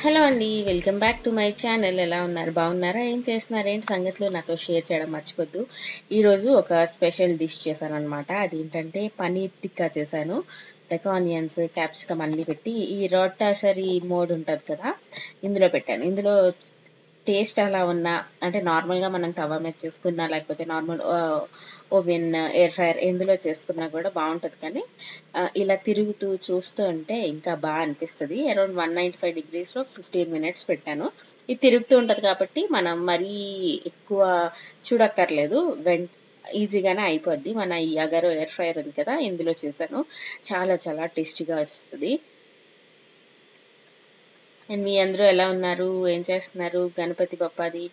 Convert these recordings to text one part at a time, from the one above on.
Hello అండి. Welcome back to my channel. ఎలా ఉన్నారు? బాగున్నారా? ఏం చేస్తున్నారు? ఏంటి సంగతులు నాతో షేర్ చేయడం మర్చిపోద్దు. ఈరోజు ఒక స్పెషల్ డిష్ చేశాననమాట. అదేంటంటే పనీర్ టిక్కా చేశాను. లైక్ ఆనియన్స్, క్యాప్సికమ్ అన్నీ పెట్టి ఈ రోటాసరీ మోడ్ ఉంటుంది కదా, ఇందులో పెట్టాను. ఇందులో టేస్ట్ అలా ఉన్నా అంటే నార్మల్గా మనం తవా మీద చేసుకున్నా లేకపోతే నార్మల్ ఓవెన్, ఎయిర్ ఫ్రైయర్ ఎందులో చేసుకున్నా కూడా బాగుంటుంది. కానీ ఇలా తిరుగుతూ చూస్తూ ఉంటే ఇంకా బాగా అనిపిస్తుంది. అరౌండ్ 195 degreesలో 15 minutes పెట్టాను. ఇది తిరుగుతూ ఉంటుంది కాబట్టి మనం మరీ ఎక్కువ చూడక్కర్లేదు, ఈజీగానే అయిపోద్ది. మన ఈ అగరో ఎయిర్ ఫ్రైయర్ ఉంది కదా, ఇందులో చేశాను. చాలా చాలా టేస్టీగా వస్తుంది. అండ్ మీ అందరూ ఎలా ఉన్నారు? ఏం చేస్తున్నారు? గణపతి బప్పాది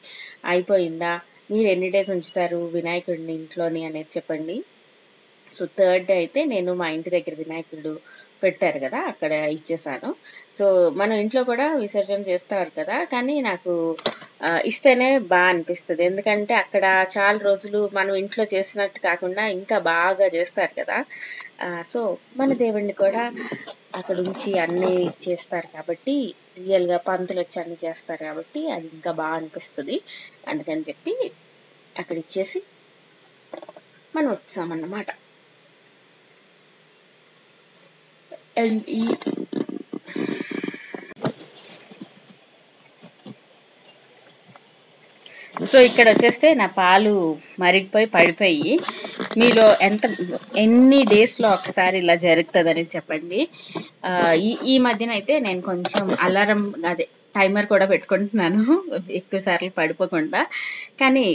అయిపోయిందా? మీరు ఎన్ని డేస్ ఉంచుతారు వినాయకుడిని ఇంట్లోని అనేది చెప్పండి. సో థర్డ్ డే అయితే నేను మా ఇంటి దగ్గర వినాయకుడు పెట్టారు కదా, అక్కడ ఇచ్చేసాను. సో మనం ఇంట్లో కూడా విసర్జన చేస్తారు కదా, కానీ నాకు ఇస్తేనే బాగా అనిపిస్తుంది. ఎందుకంటే అక్కడ చాలా రోజులు మనం ఇంట్లో చేసినట్టు కాకుండా ఇంకా బాగా చేస్తారు కదా. సో మన దేవుడిని కూడా అక్కడ ఉంచి అన్నీ చేస్తారు కాబట్టి, రియల్గా పంతులు వచ్చి అన్నీ చేస్తారు కాబట్టి అది ఇంకా బాగా అనిపిస్తుంది. అందుకని చెప్పి అక్కడ ఇచ్చేసి మనం వచ్చామన్నమాట. అండ్ సో ఇక్కడ వచ్చేస్తే నా పాలు మరిగిపోయి పడిపోయి, మీలో ఎన్ని డేస్లో ఒకసారి ఇలా జరుగుతుందని చెప్పండి. ఈ మధ్యన అయితే నేను కొంచెం అలారం అదే టైమర్ కూడా పెట్టుకుంటున్నాను ఎక్కువ సార్లు పడిపోకుండా. కానీ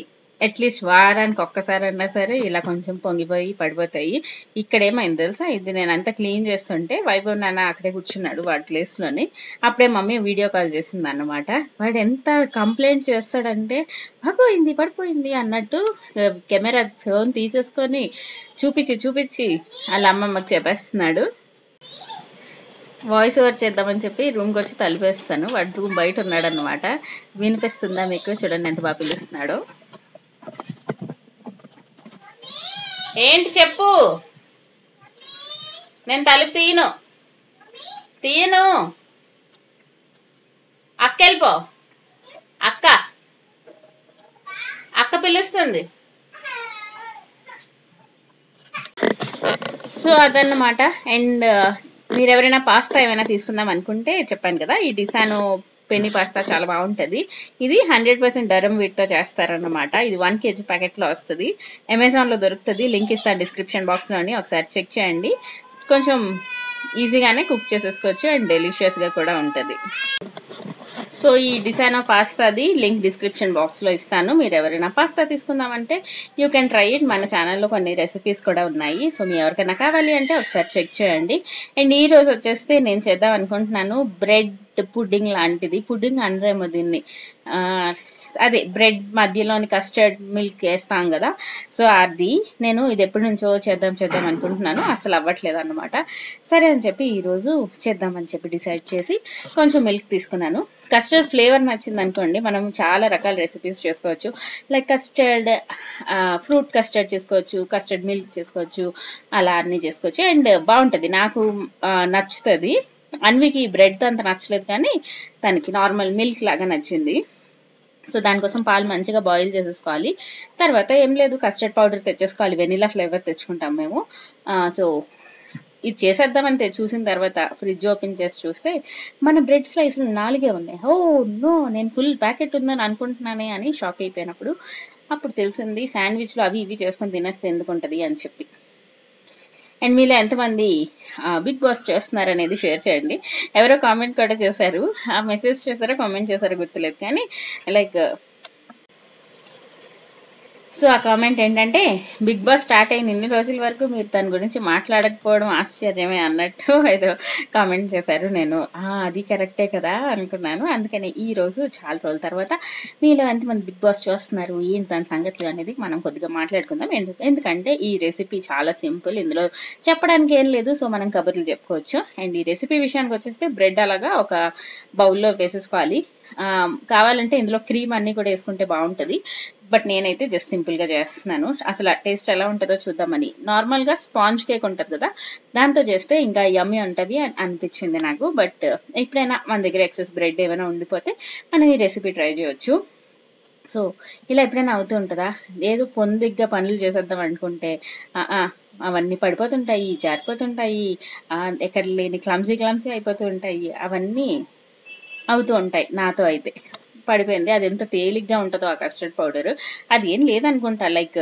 అట్లీస్ట్ వారానికి ఒక్కసారన్నా సరే ఇలా కొంచెం పొంగిపోయి పడిపోతాయి. ఇక్కడ ఏమైంది తెలుసా, ఇది నేను అంతా క్లీన్ చేస్తుంటే వైభవ్ నాన్న అక్కడే కూర్చున్నాడు వాడి ప్లేస్లోని. అప్పుడే మమ్మీ వీడియో కాల్ చేసింది అన్నమాట. వాడు ఎంత కంప్లైంట్ చేస్తాడంటే పడిపోయింది పడిపోయింది అన్నట్టు కెమెరా ఫోన్ తీసేసుకొని చూపించి వాళ్ళ అమ్మమ్మకి చెప్పేస్తున్నాడు. వాయిస్ ఓవర్ చేద్దామని చెప్పి రూమ్కి వచ్చి తలిపేస్తాను. వాడు రూమ్ బయట ఉన్నాడు అనమాట. వినిపిస్తుందా మీకు? చూడండి ఎంత బాగా పిలుస్తున్నాడో. ఏంటి చెప్పు? నేను తలుపు తీయను. అక్క వెళ్ళిపో. అక్క పిలుస్తుంది. సో అదన్నమాట. అండ్ మీరు ఎవరైనా పాస్తా ఏమైనా తీసుకుందాం అనుకుంటే చెప్పాను కదా, ఈ డిసానో పెన్ని పాస్తా చాలా బాగుంటుంది. ఇది 100% డరం వీట్తో చేస్తారన్నమాట. ఇది 1 kg ప్యాకెట్లో వస్తుంది. అమెజాన్లో దొరుకుతుంది. లింక్ ఇస్తాను డిస్క్రిప్షన్ బాక్స్లోని, ఒకసారి చెక్ చేయండి. కొంచెం ఈజీగానే కుక్ చేసేసుకోవచ్చు అండ్ డెలిషియస్గా కూడా ఉంటుంది. సో ఈ డిసానో పాస్తాది లింక్ డిస్క్రిప్షన్ బాక్స్లో ఇస్తాను. మీరు ఎవరైనా పాస్తా తీసుకుందామంటే యూ కెన్ ట్రై ఇట్. మన ఛానల్లో కొన్ని రెసిపీస్ కూడా ఉన్నాయి. సో మీ ఎవరికైనా కావాలి అంటే ఒకసారి చెక్ చేయండి. అండ్ ఈ రోజు వచ్చేస్తే నేను చేద్దాం అనుకుంటున్నాను బ్రెడ్ పుడ్డింగ్ లాంటిది. పుడ్డింగ్ అనరేమో దీన్ని, అదే బ్రెడ్ మధ్యలోని కస్టర్డ్ మిల్క్ వేస్తాం కదా, సో అది నేను ఇది ఎప్పటి నుంచో చేద్దాం అనుకుంటున్నాను, అసలు అవ్వట్లేదు అనమాట. సరే అని చెప్పి ఈరోజు చేద్దామని చెప్పి డిసైడ్ చేసి కొంచెం మిల్క్ తీసుకున్నాను. కస్టర్డ్ ఫ్లేవర్ నచ్చింది అనుకోండి, మనం చాలా రకాల రెసిపీస్ చేసుకోవచ్చు. లైక్ కస్టర్డ్ ఫ్రూట్ కస్టర్డ్ చేసుకోవచ్చు, కస్టర్డ్ మిల్క్ చేసుకోవచ్చు, అలా అన్నీ చేసుకోవచ్చు. అండ్ బాగుంటుంది, నాకు నచ్చుతుంది. అన్వికి బ్రెడ్ అంత నచ్చలేదు కానీ తనకి నార్మల్ మిల్క్ లాగా నచ్చింది. సో దానికోసం పాలు మంచిగా బాయిల్ చేసేసుకోవాలి. తర్వాత ఏం లేదు, కస్టర్డ్ పౌడర్ తెచ్చేసుకోవాలి. వెనిలా ఫ్లేవర్ తెచ్చుకుంటాం మేము. సో ఇది చేసేద్దామని చూసిన తర్వాత ఫ్రిడ్జ్ ఓపెన్ చేసి చూస్తే మన బ్రెడ్ స్లైస్లు 4 ఉన్నాయి. ఓ నో, నేను ఫుల్ ప్యాకెట్ ఉందని అనుకుంటున్నానే అని షాక్ అయిపోయినప్పుడు అప్పుడు తెలిసింది శాండ్విచ్లు అవి ఇవి చేసుకొని తినేస్తే ఎందుకుంటుంది అని చెప్పి. అండ్ మీలో ఎంతమంది బిగ్ బాస్ చేస్తున్నారు అనేది షేర్ చేయండి. ఎవరో కామెంట్ కూడా చేశారు, ఆ మెసేజ్ చేశారో కామెంట్ చేశారో గుర్తులేదు కానీ లైక్ సో ఆ కామెంట్ ఏంటంటే, బిగ్ బాస్ స్టార్ట్ అయిన ఇన్ని రోజుల వరకు మీరు దాని గురించి మాట్లాడకపోవడం ఆశ్చర్యమే అన్నట్టు ఏదో కామెంట్ చేశారు. నేను అది కరెక్టే కదా అనుకున్నాను. అందుకని ఈ రోజు చాలా రోజుల తర్వాత మీలో ఎంతమంది బిగ్ బాస్ చూస్తున్నారు, ఏంటి దాని సంగతులు అనేది మనం కొద్దిగా మాట్లాడుకుందాం. ఎందుకంటే ఈ రెసిపీ చాలా సింపుల్, ఇందులో చెప్పడానికి ఏం లేదు. సో మనం కబుర్లు చెప్పుకోవచ్చు. అండ్ ఈ రెసిపీ విషయానికి వచ్చేస్తే బ్రెడ్ అలాగా ఒక బౌల్లో వేసేసుకోవాలి. కావాలంటే ఇందులో క్రీమ్ అన్ని కూడా వేసుకుంటే బాగుంటుంది. బట్ నేనైతే జస్ట్ సింపుల్గా చేస్తున్నాను. అసలు టేస్ట్ ఎలా ఉంటుందో చూద్దామని. నార్మల్గా స్పాంజ్ కేక్ ఉంటుంది కదా, దాంతో చేస్తే ఇంకా యమ్మీ ఉంటుంది అనిపించింది నాకు. బట్ ఎప్పుడైనా మన దగ్గర ఎక్సెస్ బ్రెడ్ ఏమైనా ఉండిపోతే మనం ఈ రెసిపీ ట్రై చేయొచ్చు. సో ఇలా ఎప్పుడైనా అవుతూ ఉంటుందా, ఏదో పొందిగ్గా పనులు చేసేద్దాం అనుకుంటే అవన్నీ పడిపోతుంటాయి, జారిపోతుంటాయి, ఎక్కడ లేని క్లమ్సీ అయిపోతూ ఉంటాయి. అవన్నీ అవుతూ ఉంటాయి నాతో అయితే. పడిపోయింది. అది ఎంత తేలిగ్గా ఉంటుందో ఆ కస్టర్డ్ పౌడర్, అది ఏం లేదనుకుంటా, లైక్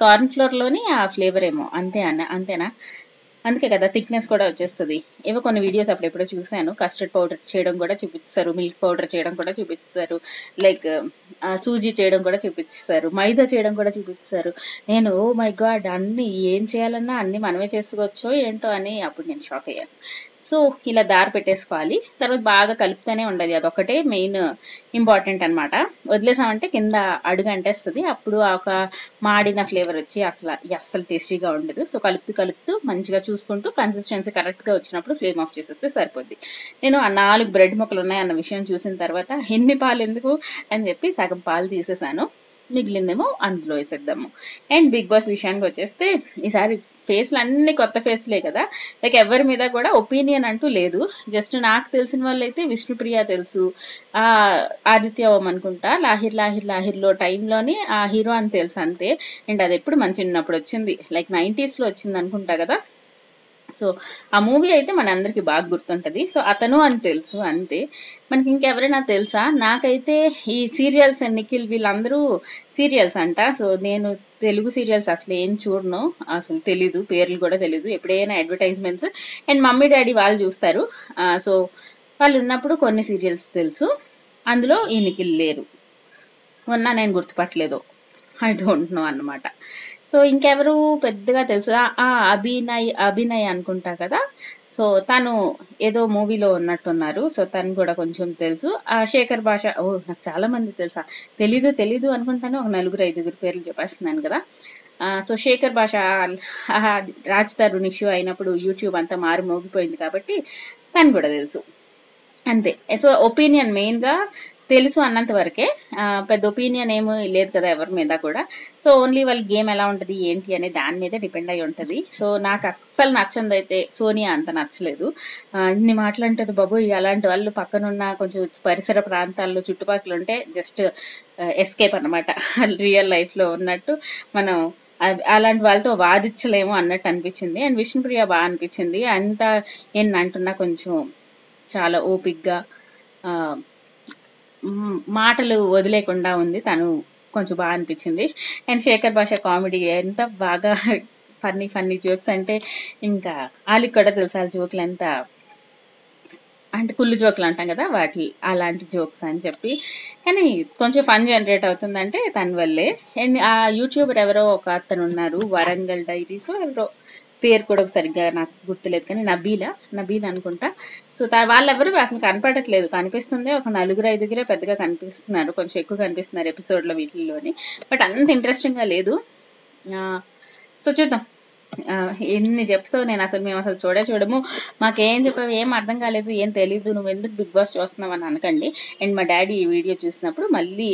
కార్న్ ఫ్లోర్లోని ఆ ఫ్లేవర్ ఏమో, అంతేనా? అందుకే కదా థిక్నెస్ కూడా వచ్చేస్తుంది. ఏవో కొన్ని వీడియోస్ అప్పుడెప్పుడో చూశాను, కస్టర్డ్ పౌడర్ చేయడం కూడా చూపిస్తారు, మిల్క్ పౌడర్ చేయడం కూడా చూపిస్తారు, లైక్ సూజీ చేయడం కూడా చూపిస్తారు, మైదా చేయడం కూడా చూపిస్తారు. నేను ఓ మై గాడ్, అన్ని ఏం చేయాలన్నా అన్ని మనమే చేసుకోవచ్చో ఏంటో అని అప్పుడు నేను షాక్ అయ్యాను. సో ఇలా దారి పెట్టేసుకోవాలి. తర్వాత బాగా కలుపుతూనే ఉండాలి, అదొకటే మెయిన్ ఇంపార్టెంట్ అనమాట. వదిలేసామంటే కింద అడుగు అంటేస్తుంది, అప్పుడు ఒక మాడిన ఫ్లేవర్ వచ్చి అస్సలు టేస్టీగా ఉండదు. సో కలుపుతూ మంచిగా చూసుకుంటూ కన్సిస్టెన్సీ కరెక్ట్గా వచ్చినప్పుడు ఫ్లేమ్ ఆఫ్ చేసేస్తే సరిపోద్ది. నేను ఆ 4 బ్రెడ్ ముక్కలు ఉన్నాయన్న విషయం చూసిన తర్వాత ఎన్ని పాలు ఎందుకు అని చెప్పి సగం పాలు తీసేసాను, మిగిలిందేమో అందులో వేసేద్దాము. అండ్ బిగ్ బాస్ విషయానికి వచ్చేస్తే ఈసారి ఫేస్లు అన్ని కొత్త ఫేస్లే కదా, లైక్ ఎవరి మీద కూడా ఒపీనియన్ అంటూ లేదు. జస్ట్ నాకు తెలిసిన వాళ్ళు అయితే విష్ణుప్రియ తెలుసు, ఆదిత్య ఓం అనుకుంటా, లాహిర్లో టైంలోని ఆ హీరో అని తెలుసు అంతే. అండ్ అది ఎప్పుడు మన చిన్నప్పుడు వచ్చింది, లైక్ 90s వచ్చింది అనుకుంటా కదా. సో ఆ మూవీ అయితే మన అందరికి బాగా గుర్తుంటది. సో అతను అని తెలుసు అంతే. మనకి ఇంకెవరైనా తెలుసా? నాకైతే ఈ సీరియల్స్ నిఖిల్ వీళ్ళందరూ సీరియల్స్ అంట. సో నేను తెలుగు సీరియల్స్ అసలు ఏం చూడను, అసలు తెలీదు, పేర్లు కూడా తెలీదు. ఎప్పుడైనా అడ్వర్టైజ్మెంట్స్ అండ్ మమ్మీ డాడీ వాళ్ళు చూస్తారు. సో వాళ్ళు ఉన్నప్పుడు కొన్ని సీరియల్స్ తెలుసు, అందులో ఈ నిఖిల్ లేరు, ఉన్నా నేను గుర్తుపట్టలేదు, ఐ డోంట్ నో అన్నమాట. సో ఇంకెవరు పెద్దగా తెలుసు, అభినయ్ అనుకుంటా కదా. సో తను ఏదో మూవీలో ఉన్నట్టున్నారు, సో తను కూడా కొంచెం తెలుసు. శేఖర్ భాష, నాకు చాలా మంది తెలుసా, తెలీదు అనుకుంటాను, ఒక 4-5 పేర్లు చెప్పేస్తున్నాను కదా. సో శేఖర్ భాష రాజ్ తరుణ్ ఇష్యూ అయినప్పుడు యూట్యూబ్ అంతా మారు మోగిపోయింది కాబట్టి తను కూడా తెలుసు అంతే. సో ఒపీనియన్ మెయిన్గా తెలుసు అన్నంత వరకే, పెద్ద ఒపీనియన్ ఏమీ లేదు కదా ఎవరి మీద కూడా. సో ఓన్లీ వాళ్ళ గేమ్ ఎలా ఉంటుంది ఏంటి అనే దాని మీద డిపెండ్ అయి ఉంటుంది. సో నాకు అస్సలు నచ్చంది అయితే సోనియా అంత నచ్చలేదు. ఇన్ని మాటలంటది బాబోయ్, అలాంటి వాళ్ళు పక్కనున్న కొంచెం పరిసర ప్రాంతాల్లో చుట్టుపక్కల ఉంటే జస్ట్ ఎస్కేప్ అనమాట, రియల్ లైఫ్లో ఉన్నట్టు మనం అలాంటి వాళ్ళతో వాదించలేము అన్నట్టు అనిపించింది. అండ్ విష్ణుప్రియ బాగా అనిపించింది, అంతా ఏంటంటున్నా కొంచెం చాలా ఓపిక్గా మాటలు వదిలేకుండా ఉంది, తను కొంచెం బాగా అనిపించింది. అండ్ శేఖర్ భాష కామెడీ ఎంత బాగా ఫన్నీ జోక్స్ అంటే, ఇంకా వాళ్ళకి కూడా తెలుసు ఆ జోకులు ఎంత అంటే కుళ్ళు జోకులు అంటాం కదా, అలాంటి జోక్స్ అని చెప్పి. కానీ కొంచెం ఫన్ జనరేట్ అవుతుందంటే తన వల్లే. అండ్ ఆ యూట్యూబర్ ఎవరో ఒక అతను ఉన్నారు, వరంగల్ డైరీస్ ఎవరో, పేరు కూడా సరిగ్గా నాకు గుర్తులేదు కానీ నబీల్ అనుకుంటా. సో వాళ్ళెవరు అసలు కనపడట్లేదు, కనిపిస్తుంది ఒక 4-5 పెద్దగా కనిపిస్తున్నారు, కొంచెం ఎక్కువ కనిపిస్తున్నారు ఎపిసోడ్లో వీటిల్లోని, బట్ అంత ఇంట్రెస్టింగ్గా లేదు. సో చూద్దాం, ఎన్ని చెప్పావు, మేము అసలు చూడము, మాకేం చెప్పావు, ఏం అర్థం కాలేదు, ఏం తెలీదు, నువ్వు ఎందుకు బిగ్ బాస్ చూస్తున్నావు అని అనకండి. అండ్ మా డాడీ ఈ వీడియో చూసినప్పుడు మళ్ళీ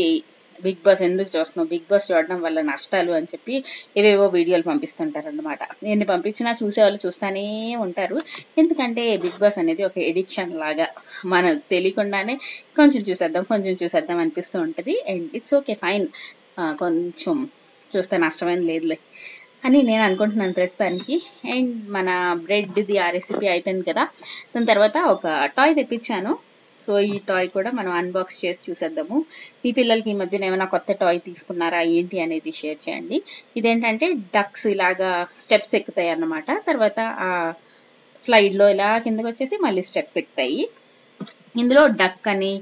బిగ్ బాస్ ఎందుకు చూస్తున్నావు, బిగ్ బాస్ చూడడం వల్ల నష్టాలు అని చెప్పి ఏవేవో వీడియోలు పంపిస్తుంటారు అనమాట. ఎన్ని పంపించినా చూసేవాళ్ళు చూస్తూనే ఉంటారు, ఎందుకంటే బిగ్ బాస్ అనేది ఒక ఎడిక్షన్ లాగా, మనం తెలియకుండానే కొంచెం చూసేద్దాం అనిపిస్తూ ఉంటుంది. అండ్ ఇట్స్ ఓకే, ఫైన్, కొంచెం చూస్తే నష్టమేం లేదులే అని నేను అనుకుంటున్నాను ప్రస్తుతానికి. అండ్ మన బ్రెడ్ది ఆ రెసిపీ అయిపోయింది కదా, దాని తర్వాత ఒక టాయ్ తెప్పించాను. సో ఈ టాయ్ కూడా మనం అన్బాక్స్ చేసి చూసేద్దాము. మీ పిల్లలకి ఈ మధ్యన ఏమైనా కొత్త టాయ్ తీసుకున్నారా ఏంటి అనేది షేర్ చేయండి. ఇదేంటంటే డక్స్ ఇలాగా స్టెప్స్ ఎక్కుతాయి అన్నమాట, తర్వాత ఆ స్లైడ్లో ఇలా కిందకి వచ్చేసి మళ్ళీ స్టెప్స్ ఎక్కుతాయి. ఇందులో డక్ అని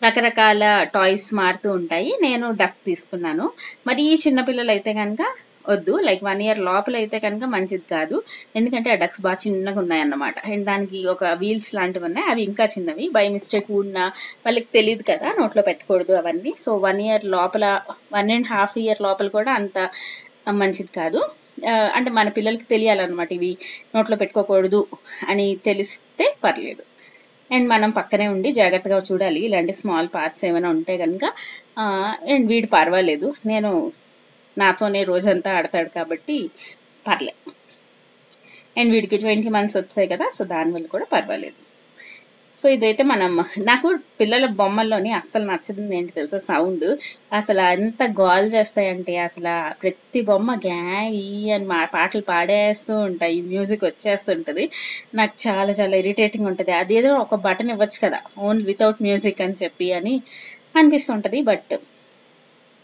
రకరకాల టాయ్స్ మారుతూ ఉంటాయి. నేను డక్ తీసుకున్నాను. మరి ఈ చిన్నపిల్లలు అయితే కనుక వద్దు, లైక్ 1 year లోపల అయితే కనుక మంచిది కాదు, ఎందుకంటే ఆ డక్స్ బాగా చిన్నగా ఉన్నాయన్నమాట. అండ్ దానికి ఒక వీల్స్ లాంటివి ఉన్నాయి, అవి ఇంకా చిన్నవి, బై మిస్టేక్ ఉన్నా వాళ్ళకి తెలియదు కదా నోట్లో పెట్టకూడదు అవన్నీ. సో 1 year లోపల, 1.5 year లోపల కూడా అంత మంచిది కాదు. అంటే మన పిల్లలకి తెలియాలన్నమాట, ఇవి నోట్లో పెట్టుకోకూడదు అని తెలిస్తే పర్లేదు. అండ్ మనం పక్కనే ఉండి జాగ్రత్తగా చూడాలి. ఇలాంటి స్మాల్ పార్ట్స్ ఏమైనా ఉంటే కనుక. అండ్ వీడు పర్వాలేదు, నేను నాతోనే రోజంతా ఆడతాడు కాబట్టి పర్లే. అండ్ వీడికి 20 months వచ్చాయి కదా, సో దానివల్ల కూడా పర్వాలేదు. సో ఇదైతే నాకు పిల్లల బొమ్మల్లోని అస్సలు నచ్చదు ఏంటి తెలుసా, సౌండ్. అసలు ఎంత గోల్ చేస్తాయంటే, అసలు ప్రతి బొమ్మ గ్యా ఈ అని పాటలు పాడేస్తూ ఉంటాయి, మ్యూజిక్ వచ్చేస్తుంటది. నాకు చాలా చాలా ఇరిటేటింగ్ ఉంటుంది. అదేదో ఒక బటన్ ఇవ్వచ్చు కదా, ఓన్లీ వితౌట్ మ్యూజిక్ అని చెప్పి అని అనిపిస్తుంటది. బట్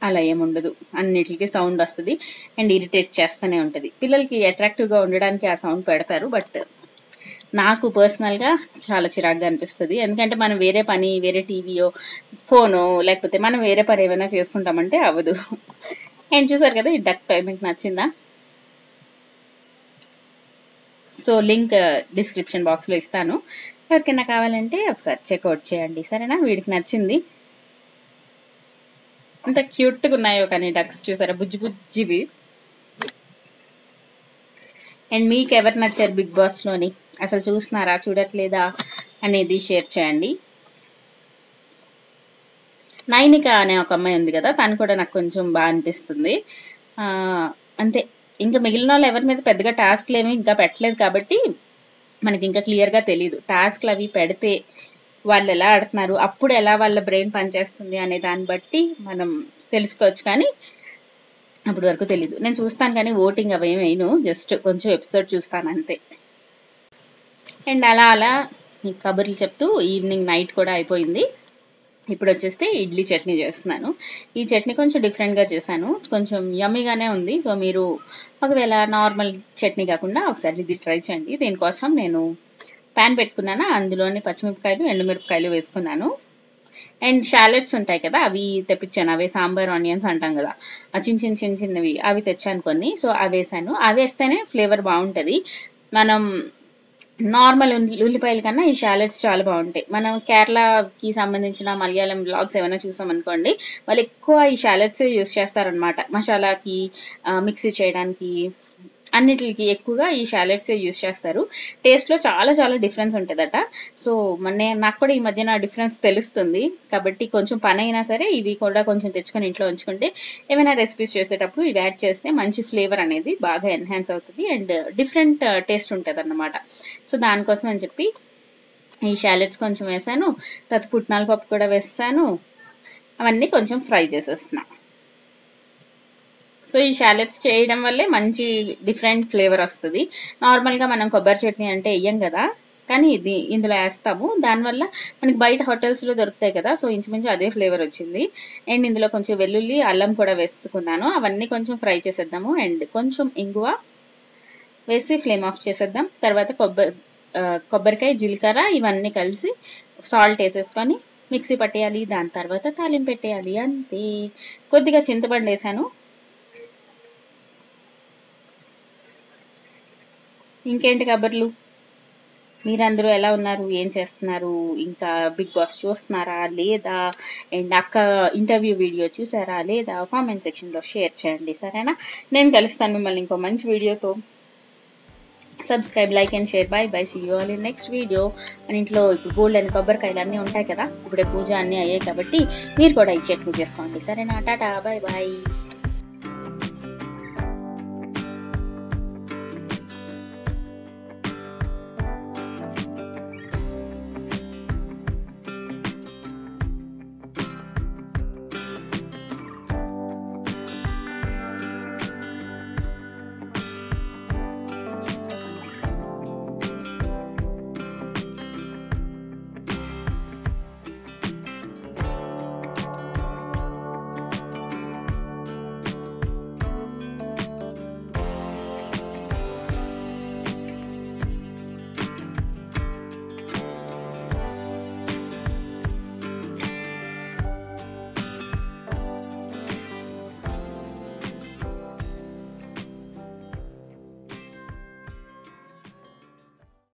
అలా ఏముండదు, అన్నిటికీ సౌండ్ వస్తుంది అండ్ ఇరిటేట్ చేస్తూనే ఉంటుంది. పిల్లలకి అట్రాక్టివ్గా ఉండడానికి ఆ సౌండ్ పెడతారు, బట్ నాకు పర్సనల్గా చాలా చిరాగ్గా అనిపిస్తుంది. ఎందుకంటే మనం వేరే పని, వేరే టీవీయో ఫోనో లేకపోతే మనం వేరే పని ఏమైనా చేసుకుంటామంటే అవ్వదు. ఏం చూసారు కదా, ఈ డక్ టై మీకు నచ్చిందా? సో లింక్ డిస్క్రిప్షన్ బాక్స్లో ఇస్తాను, ఎవరికైనా కావాలంటే ఒకసారి చెక్అవుట్ చేయండి, సరేనా? వీడికి నచ్చింది. అంత క్యూట్గా ఉన్నాయో కానీ డక్స్, చూసారా, బుజ్జి బుజ్జివి. అండ్ మీకు ఎవరు నచ్చారు బిగ్ బాస్లోని, అసలు చూస్తున్నారా చూడట్లేదా అనేది షేర్ చేయండి. నైనిక అనే ఒక అమ్మాయి ఉంది కదా, తను కూడా నాకు కొంచెం బాగా అనిపిస్తుంది. అంతే, ఇంకా మిగిలిన వాళ్ళు ఎవరి మీద పెద్దగా టాస్క్లు ఏమి ఇంకా పెట్టలేదు కాబట్టి మనకి ఇంకా క్లియర్గా తెలియదు. టాస్క్లు అవి పెడితే వాళ్ళు ఎలా ఆడుతున్నారు, అప్పుడు ఎలా వాళ్ళ బ్రెయిన్ పనిచేస్తుంది అనే దాన్ని బట్టి మనం తెలుసుకోవచ్చు, కానీ అప్పటి వరకు తెలీదు. నేను చూస్తాను కానీ ఓటింగ్ అవేమైను, జస్ట్ కొంచెం ఎపిసోడ్ చూస్తాను అంతే. అండ్ అలా మీకు కబుర్లు చెప్తూ ఈవినింగ్ నైట్ కూడా అయిపోయింది. ఇప్పుడు వచ్చేస్తే ఇడ్లీ చట్నీ చేస్తున్నాను. ఈ చట్నీ కొంచెం డిఫరెంట్గా చేశాను, కొంచెం యమ్మీగానే ఉంది. సో మీరు ఒకవేళ నార్మల్ చట్నీ కాకుండా ఒకసారి ఇది ట్రై చేయండి. దీనికోసం నేను ప్యాన్ పెట్టుకున్నాను, అందులోని పచ్చిమిరపకాయలు, ఎండుమిరపకాయలు వేసుకున్నాను. అండ్ షాలెట్స్ ఉంటాయి కదా, అవి తెప్పించాను. అవే సాంబార్ ఆనియన్స్ అంటాం కదా, చిన్న చిన్నవి అవి తెచ్చాను కొన్ని. సో అవి వేసాను. అవి వేస్తేనే ఫ్లేవర్ బాగుంటుంది. మనం నార్మల్ ఉల్లిపాయల కన్నా ఈ షాలెట్స్ చాలా బాగుంటాయి. మనం కేరళకి సంబంధించిన మలయాళం బ్లాగ్స్ ఏమైనా చూసాం అనుకోండి, వాళ్ళు ఎక్కువ ఈ షాలెట్స్ యూస్ చేస్తారనమాట. మసాలాకి, మిక్సీ చేయడానికి, అన్నిటికి ఎక్కువగా ఈ షాలెట్స్ యూస్ చేస్తారు. టేస్ట్లో చాలా చాలా డిఫరెన్స్ ఉంటుందట. సో నాకు కూడా ఈ మధ్యన డిఫరెన్స్ తెలుస్తుంది. కాబట్టి కొంచెం పని అయినా సరే ఇవి కూడా కొంచెం తెచ్చుకొని ఇంట్లో ఉంచుకుంటే ఏమైనా రెసిపీస్ చేసేటప్పుడు ఇవి యాడ్ చేస్తే మంచి ఫ్లేవర్ అనేది బాగా ఎన్హాన్స్ అవుతుంది అండ్ డిఫరెంట్ టేస్ట్ ఉంటుంది అన్నమాట. సో దానికోసం అని చెప్పి ఈ షాలెట్స్ కొంచెం వేసాను, తర్వాత పుట్నాల పప్పు కూడా వేసాను. అవన్నీ కొంచెం ఫ్రై చేసేస్తున్నా. సో ఈ షాలెట్స్ చేయడం వల్లే మంచి డిఫరెంట్ ఫ్లేవర్ వస్తుంది. నార్మల్గా మనం కొబ్బరి చట్నీ అంటే వేయం కదా, కానీ ఇందులో వేస్తాము. దానివల్ల మనకి బయట హోటల్స్లో దొరుకుతాయి కదా, సో ఇంచుమించు అదే ఫ్లేవర్ వచ్చింది. అండ్ ఇందులో కొంచెం వెల్లుల్లి, అల్లం కూడా వేసుకున్నాను. అవన్నీ కొంచెం ఫ్రై చేసేద్దాము. అండ్ కొంచెం ఇంగువ వేసి ఫ్లేమ్ ఆఫ్ చేసేద్దాం. తర్వాత కొబ్బరికాయ, జీలకర్ర ఇవన్నీ కలిసి సాల్ట్ వేసేసుకొని మిక్సీ పట్టేయాలి. దాని తర్వాత తాలింపు పెట్టేయాలి, అంతే. కొద్దిగా చింతపండు వేసాను. ఇంకేంటి కబుర్లు, మీరందరూ ఎలా ఉన్నారు, ఏం చేస్తున్నారు, ఇంకా బిగ్ బాస్ చూస్తున్నారా లేదా, అండ్ అక్క ఇంటర్వ్యూ వీడియో చూసారా లేదా, కామెంట్ సెక్షన్లో షేర్ చేయండి, సరేనా? నేను కలుస్తాను మిమ్మల్ని ఇంకో మంచి వీడియోతో. Subscribe, like and share. Bye bye, see you all in next video. మన ఇంట్లో ఇప్పుడు గోల్డ్ అండ్ కొబ్బరికాయలు అన్నీ ఉంటాయి కదా, ఇప్పుడే పూజ అన్నీ అయ్యాయి కాబట్టి మీరు కూడా ఈ చట్నీ చేసుకోండి, సరేనా? Tata, bye bye.